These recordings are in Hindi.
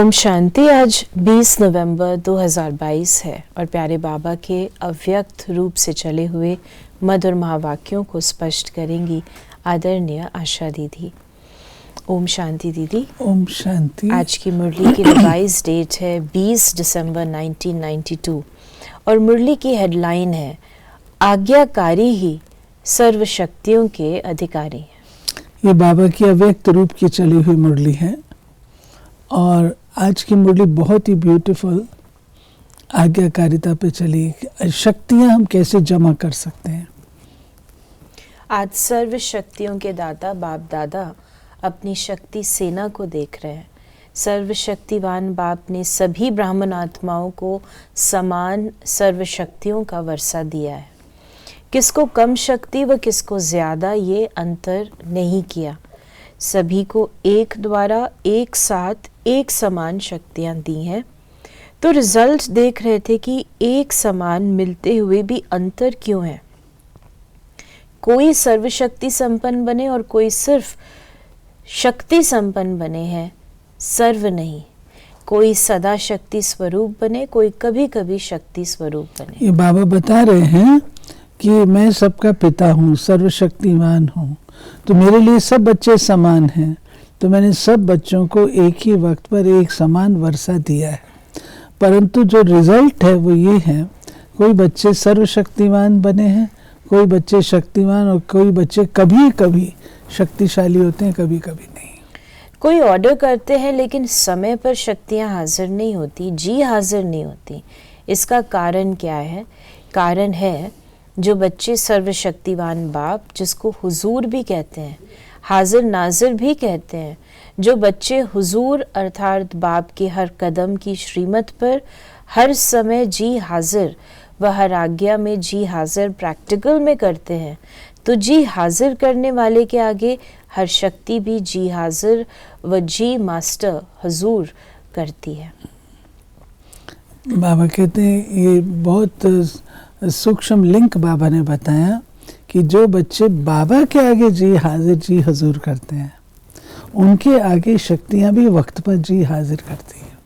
ओम शांति। आज 20 नवंबर 2022 है और प्यारे बाबा के अव्यक्त रूप से चले हुए मधुर महावाक्यों को स्पष्ट करेंगी आदरणीय आशा दीदी। ओम शांति दीदी। ओम शांति। आज की मुरली की रिवाइज डेट है 20 दिसंबर 1992 और मुरली की हेडलाइन है आज्ञाकारी ही सर्व शक्तियों के अधिकारी। ये बाबा की अव्यक्त रूप की चली हुई मुरली है और आज की मुरली बहुत ही ब्यूटीफुल आज्ञाकारिता पे चली। शक्तियां हम कैसे जमा कर सकते हैं। आज सर्व शक्तियों के दाता बाप दादा अपनी शक्ति सेना को देख रहे हैं। सर्वशक्तिवान बाप ने सभी ब्राह्मण आत्माओं को समान सर्व शक्तियों का वर्षा दिया है। किसको कम शक्ति व किसको ज़्यादा ये अंतर नहीं किया। सभी को एक द्वारा एक साथ एक समान शक्तियां दी हैं। तो रिजल्ट देख रहे थे कि एक समान मिलते हुए भी अंतर क्यों है। कोई सर्वशक्ति संपन्न बने और कोई सिर्फ शक्ति संपन्न बने हैं, सर्व नहीं। कोई सदा शक्ति स्वरूप बने, कोई कभी कभी शक्ति स्वरूप बने। ये बाबा बता रहे हैं कि मैं सबका पिता हूँ, सर्वशक्तिमान हूँ, तो मेरे लिए सब बच्चे समान हैं। तो मैंने सब बच्चों को एक ही वक्त पर एक समान वर्षा दिया है। परंतु जो रिजल्ट है वो ये है, कोई बच्चे सर्वशक्तिमान बने हैं, कोई बच्चे शक्तिमान और कोई बच्चे कभी कभी शक्तिशाली होते हैं, कभी कभी नहीं। कोई ऑर्डर करते हैं लेकिन समय पर शक्तियां हाजिर नहीं होती, जी हाजिर नहीं होती। इसका कारण क्या है? कारण है जो बच्चे सर्वशक्तिवान बाप, जिसको हुजूर भी कहते हैं, हाजिर नाजिर भी कहते हैं, जो बच्चे हुजूर अर्थात बाप के हर कदम की श्रीमत पर हर समय जी हाजिर व हर आज्ञा में जी हाजिर प्रैक्टिकल में करते हैं, तो जी हाजिर करने वाले के आगे हर शक्ति भी जी हाजिर व जी मास्टर हुजूर करती है। बाबा कहते हैं, ये बहुत सूक्ष्म लिंक बाबा ने बताया कि जो बच्चे बाबा के आगे जी हाजिर जी हजूर करते हैं, उनके आगे शक्तियां भी वक्त पर जी हाजिर करती हैं।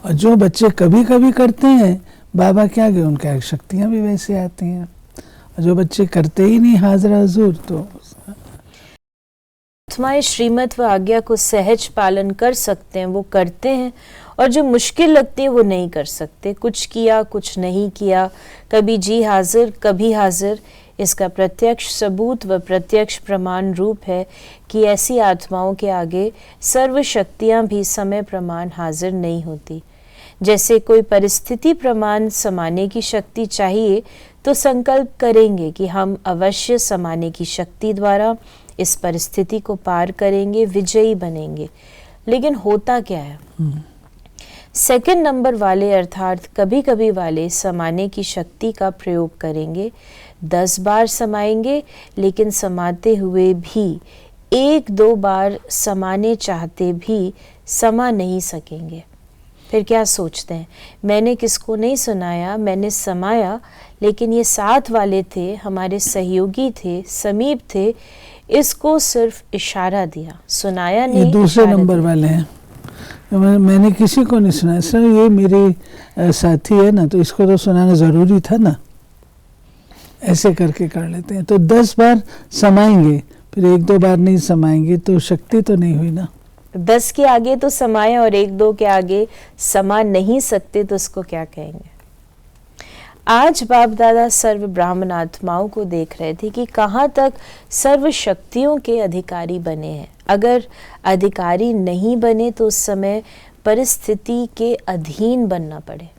और जो बच्चे कभी कभी करते हैं बाबा के आगे, उनके आगे शक्तियां भी वैसे आती हैं। और जो बच्चे करते ही नहीं हाजिर हजूर, तो आत्माएं श्रीमत व आज्ञा को सहज पालन कर सकते हैं, वो करते हैं। और जो मुश्किल लगती है वो नहीं कर सकते। कुछ किया कुछ नहीं किया, कभी जी हाजिर कभी हाजिर। इसका प्रत्यक्ष सबूत व प्रत्यक्ष प्रमाण रूप है कि ऐसी आत्माओं के आगे सर्व शक्तियाँ भी समय प्रमाण हाजिर नहीं होती। जैसे कोई परिस्थिति प्रमाण समाने की शक्ति चाहिए तो संकल्प करेंगे कि हम अवश्य समाने की शक्ति द्वारा इस परिस्थिति को पार करेंगे, विजयी बनेंगे। लेकिन होता क्या है? सेकंड नंबर वाले अर्थात कभी कभी वाले समाने की शक्ति का प्रयोग करेंगे, 10 बार समाएंगे, लेकिन समाते हुए भी 1-2 बार समाने चाहते भी समा नहीं सकेंगे। फिर क्या सोचते हैं, मैंने किसको नहीं सुनाया, मैंने समाया, लेकिन ये साथ वाले थे, हमारे सहयोगी थे, समीप थे, इसको सिर्फ इशारा दिया, सुनाया नहीं। ये दूसरे नंबर वाले हैं। मैंने किसी को नहीं सुनाया, सर ये मेरी साथी है ना, तो इसको तो सुनाना ज़रूरी था ना। ऐसे करके कर लेते हैं। तो 10 बार समाएंगे, फिर 1-2 बार नहीं समाएंगे, तो शक्ति तो नहीं हुई ना। 10 के आगे तो समाए और 1-2 के आगे समा नहीं सकते, तो उसको क्या कहेंगे? आज बाप दादा सर्व ब्राह्मण आत्माओं को देख रहे थे कि कहाँ तक सर्व शक्तियों के अधिकारी बने हैं। अगर अधिकारी नहीं बने तो उस समय परिस्थिति के अधीन बनना पड़े।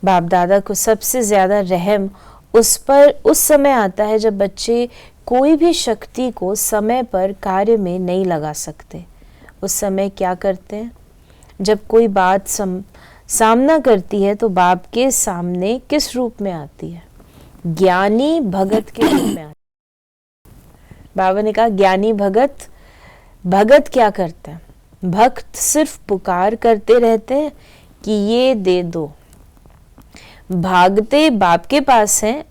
बाप दादा को सबसे ज़्यादा रहम उस पर उस समय आता है जब बच्चे कोई भी शक्ति को समय पर कार्य में नहीं लगा सकते। उस समय क्या करते हैं? जब कोई बात सामना करती है तो बाप के सामने किस रूप में आती है? ज्ञानी भगत के रूप में आती है। बाबा ने कहा ज्ञानी भगत। भगत क्या करता है? भक्त सिर्फ पुकार करते रहते हैं कि ये दे दो। भागते बाप के पास हैं,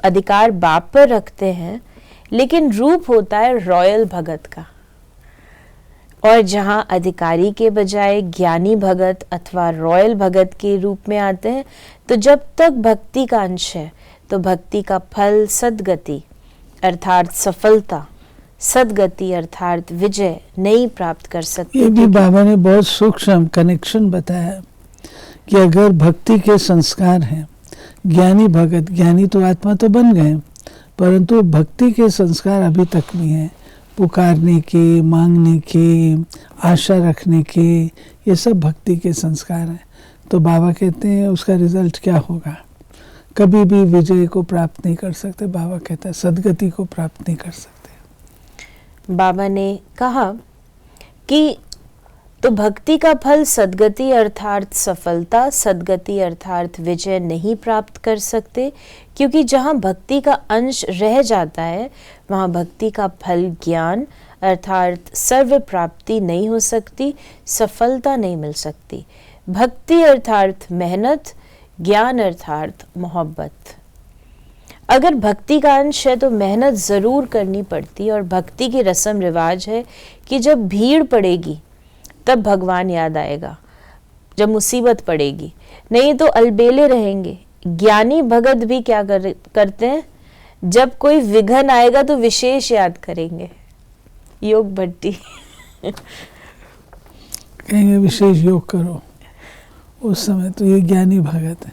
अधिकार बाप पर रखते हैं, लेकिन रूप होता है रॉयल भगत का। और जहाँ अधिकारी के बजाय ज्ञानी भगत अथवा रॉयल भगत के रूप में आते हैं, तो जब तक भक्ति का अंश है तो भक्ति का फल सद्गति अर्थात सफलता, सद्गति अर्थात विजय नहीं प्राप्त कर सकते। ये भी बाबा ने बहुत सूक्ष्म कनेक्शन बताया कि अगर भक्ति के संस्कार हैं, ज्ञानी भगत, ज्ञानी तो आत्मा तो बन गए, परंतु भक्ति के संस्कार अभी तक भी हैं, पुकारने के, मांगने के, आशा रखने के, ये सब भक्ति के संस्कार हैं। तो बाबा कहते हैं उसका रिजल्ट क्या होगा? कभी भी विजय को प्राप्त नहीं कर सकते। बाबा कहता है सद्गति को प्राप्त नहीं कर सकते। बाबा ने कहा कि तो भक्ति का फल सद्गति अर्थात सफलता, सद्गति अर्थात विजय नहीं प्राप्त कर सकते, क्योंकि जहाँ भक्ति का अंश रह जाता है वहाँ भक्ति का फल ज्ञान अर्थात सर्व प्राप्ति नहीं हो सकती, सफलता नहीं मिल सकती। भक्ति अर्थात मेहनत, ज्ञान अर्थात मोहब्बत। अगर भक्ति का अंश है तो मेहनत ज़रूर करनी पड़ती है, और भक्ति की रस्म रिवाज है कि जब भीड़ पड़ेगी तब भगवान याद आएगा, जब मुसीबत पड़ेगी, नहीं तो अलबेले रहेंगे। ज्ञानी भगत भी क्या करते हैं, जब कोई विघ्न आएगा तो विशेष याद करेंगे। योग भट्टी कहेंगे विशेष योग करो, उस समय तो ये ज्ञानी भगत है।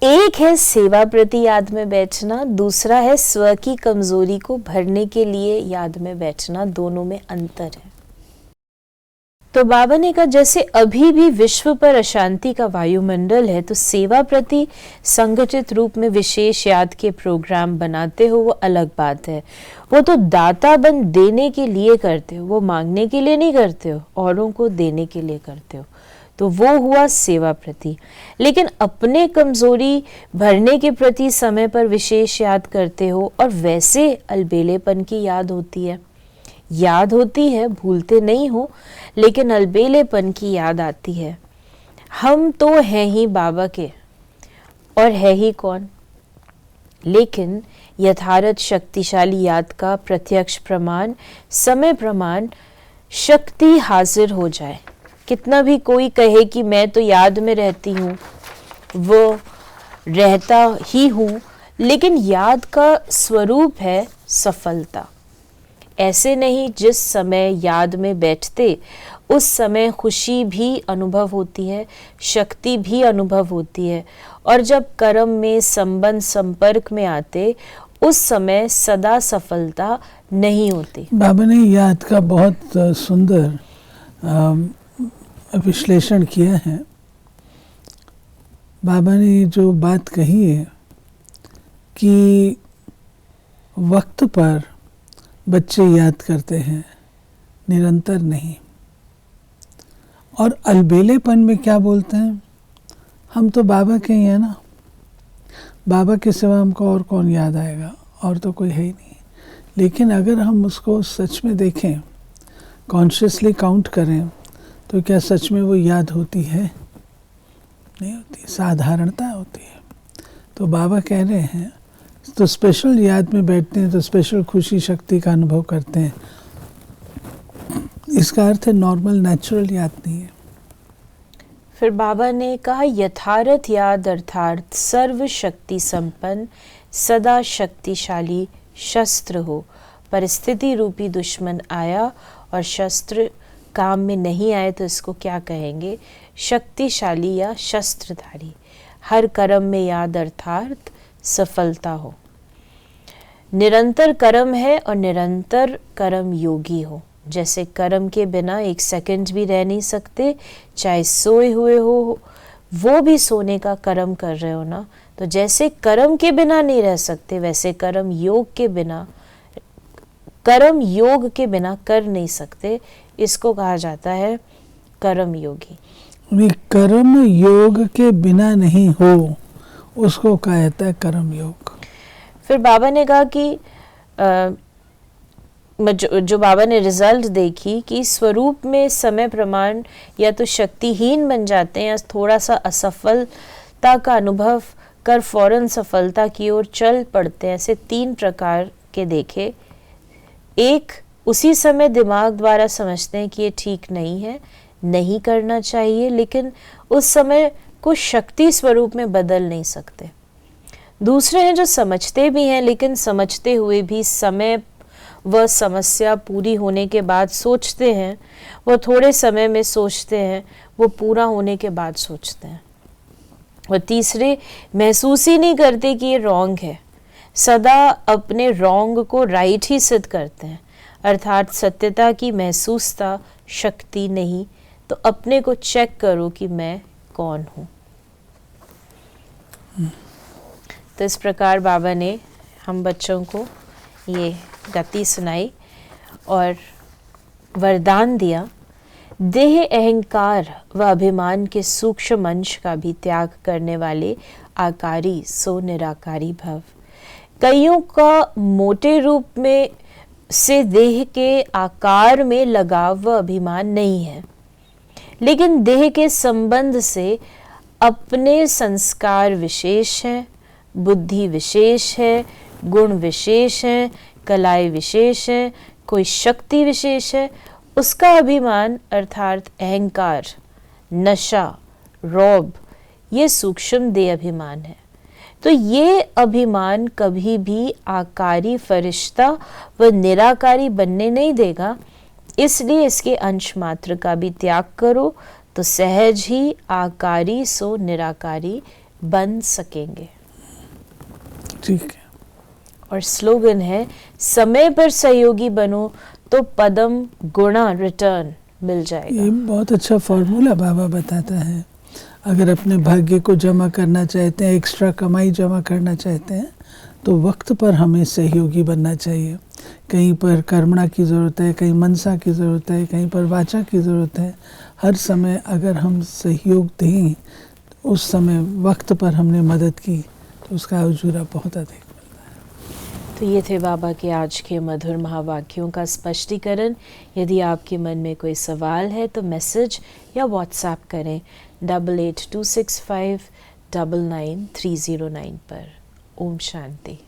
एक है सेवा प्रति याद में बैठना, दूसरा है स्व की कमजोरी को भरने के लिए याद में बैठना। दोनों में अंतर है। तो बाबा ने कहा जैसे अभी भी विश्व पर अशांति का वायुमंडल है, तो सेवा प्रति संगठित रूप में विशेष याद के प्रोग्राम बनाते हो वो अलग बात है। वो तो दाता बन देने के लिए करते हो, वो मांगने के लिए नहीं करते हो, औरों को देने के लिए करते हो। तो वो हुआ सेवा प्रति। लेकिन अपने कमजोरी भरने के प्रति समय पर विशेष याद करते हो, और वैसे अलबेलेपन की याद होती है। याद होती है, भूलते नहीं हो, लेकिन अलबेलेपन की याद आती है। हम तो हैं ही बाबा के, और है ही कौन। लेकिन यथार्थ शक्तिशाली याद का प्रत्यक्ष प्रमाण, समय प्रमाण, शक्ति हाजिर हो जाए। कितना भी कोई कहे कि मैं तो याद में रहती हूँ, वो रहता ही हूँ, लेकिन याद का स्वरूप है सफलता। ऐसे नहीं, जिस समय याद में बैठते उस समय खुशी भी अनुभव होती है, शक्ति भी अनुभव होती है, और जब कर्म में संबंध संपर्क में आते उस समय सदा सफलता नहीं होती। बाबा ने याद का बहुत सुंदर विश्लेषण किया है। बाबा ने जो बात कही है कि वक्त पर बच्चे याद करते हैं, निरंतर नहीं। और अलबेलेपन में क्या बोलते हैं, हम तो बाबा के ही हैं ना, बाबा के सिवा हमको और कौन याद आएगा, और तो कोई है ही नहीं। लेकिन अगर हम उसको सच में देखें, कॉन्शियसली काउंट करें, तो क्या सच में वो याद होती है? नहीं होती, साधारणता होती है। तो बाबा कह रहे हैं तो स्पेशल याद में बैठते हैं तो स्पेशल खुशी शक्ति का अनुभव करते हैं। इसका अर्थ है नॉर्मल नेचुरल याद नहीं है। फिर बाबा ने कहा यथार्थ याद अर्थात सर्व शक्ति संपन्न सदा शक्तिशाली शस्त्र हो। परिस्थिति रूपी दुश्मन आया और शस्त्र काम में नहीं आए तो इसको क्या कहेंगे, शक्तिशाली या शस्त्रधारी। हर कर्म में याद अर्थात सफलता हो। निरंतर कर्म है और निरंतर कर्म योगी हो। जैसे कर्म के बिना एक सेकंड भी रह नहीं सकते, चाहे सोए हुए हो, वो भी सोने का कर्म कर रहे हो ना, तो जैसे कर्म के बिना नहीं रह सकते, वैसे कर्म योग के बिना कर नहीं सकते। इसको कहा जाता है कर्म योगी। कर्म योग के बिना नहीं हो, उसको कहा जाता है कर्म योग। फिर बाबा ने कहा कि जो बाबा ने रिजल्ट देखी कि स्वरूप में समय प्रमाण या तो शक्तिहीन बन जाते हैं या थोड़ा सा असफलता का अनुभव कर फौरन सफलता की ओर चल पड़ते हैं। ऐसे 3 प्रकार के देखे। एक उसी समय दिमाग द्वारा समझते हैं कि ये ठीक नहीं है, नहीं करना चाहिए, लेकिन उस समय को शक्ति स्वरूप में बदल नहीं सकते। दूसरे हैं जो समझते भी हैं, लेकिन समझते हुए भी समय व समस्या पूरी होने के बाद सोचते हैं, वो थोड़े समय में सोचते हैं, वो पूरा होने के बाद सोचते हैं। और तीसरे महसूस ही नहीं करते कि ये रॉन्ग है, सदा अपने रॉन्ग को राइट ही सिद्ध करते हैं, अर्थात सत्यता की महसूसता शक्ति नहीं। तो अपने को चेक करो कि मैं कौन हूँ। तो इस प्रकार बाबा ने हम बच्चों को ये गति सुनाई और वरदान दिया, देह अहंकार व अभिमान के सूक्ष्म अंश का भी त्याग करने वाले आकारी सो निराकारी भव। कईयों का मोटे रूप में से देह के आकार में लगाव व अभिमान नहीं है, लेकिन देह के संबंध से अपने संस्कार विशेष हैं, बुद्धि विशेष है, गुण विशेष है, कलाएं विशेष है, कोई शक्ति विशेष है, उसका अभिमान अर्थात अहंकार, नशा, रौब, ये सूक्ष्म देह अभिमान है। तो ये अभिमान कभी भी आकारी फरिश्ता व निराकारी बनने नहीं देगा, इसलिए इसके अंश मात्र का भी त्याग करो तो सहज ही आकारी सो निराकारी बन सकेंगे। ठीक है। और स्लोगन है, समय पर सहयोगी बनो तो पदम गुणा रिटर्न मिल जाएगा। ये बहुत अच्छा फॉर्मूला बाबा बताता है। अगर अपने भाग्य को जमा करना चाहते हैं, एक्स्ट्रा कमाई जमा करना चाहते हैं, तो वक्त पर हमें सहयोगी बनना चाहिए। कहीं पर कर्मणा की ज़रूरत है, कहीं मनसा की ज़रूरत है, कहीं पर वाचा की ज़रूरत है। हर समय अगर हम सहयोग दें, उस समय वक्त पर हमने मदद की, तो उसका उजूरा बहुत अधिक मिलता है। तो ये थे बाबा के आज के मधुर महावाक्यों का स्पष्टीकरण। यदि आपके मन में कोई सवाल है तो मैसेज या व्हाट्सएप करें 8826599309 पर। ओम शांति।